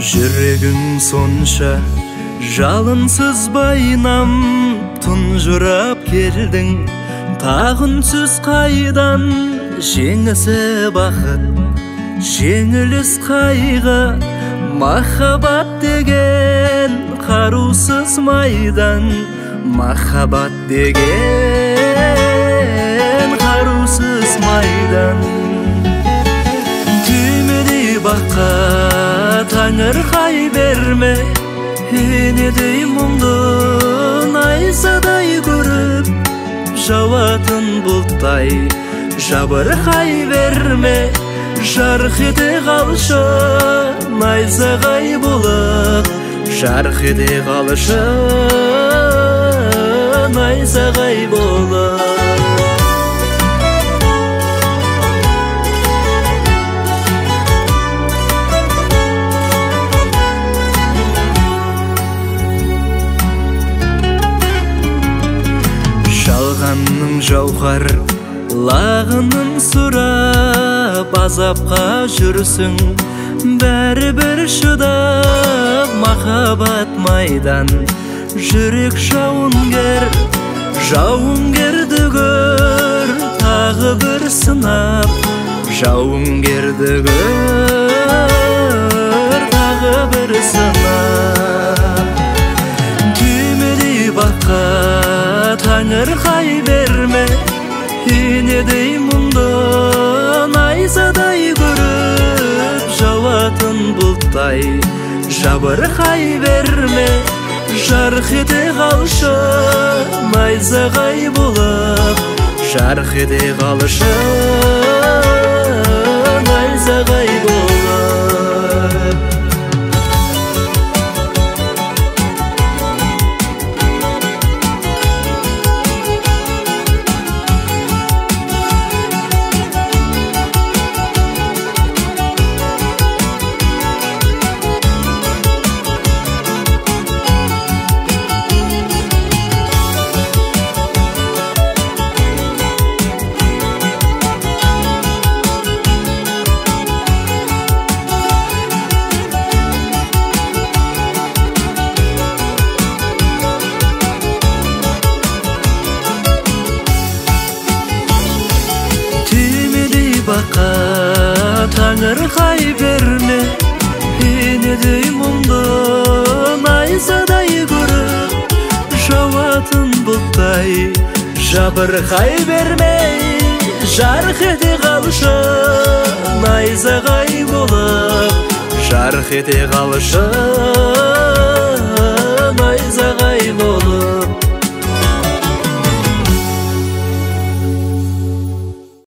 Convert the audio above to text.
Жүрегің сонша жалынсыз байнам, тұнжырап келдің тағынсыз қайдан. Жеңісі бақыт, жеңіліс қайғы, махаббат деген қарусыз майдан. Махаббат деген қарусыз майдан. Түймедей баққа таңырқай берме, енедей мұңды найзадай көріп, жауатын бұлттай жабырқай берме. Жарқ ете қалшы найзағай болып, жарқ ете қалшы найзағай болып. Жалғанның жауһар лағының сұрап, азапқа жүрсің бәрібір шыдап. Махаббат майдан, жүрек жауынгер, жауынгерді көр тағы бір сынап. Жауынгерді көр тағы бір сынап. Түймедей баққа таңырқай берме, енедей мұңды найзадай көріп, жауатын бұлттай жабырқай берме. Жарқ ете қалшы найзағай болып, жарқ ете қалшы найзағай болып. Баққа таңырқай берме, енедей мұңды найзадай көріп, жауатын бұлттай жабырқай берме. Жарқ ете қалшы найзағай болып, жарқ ете қалшы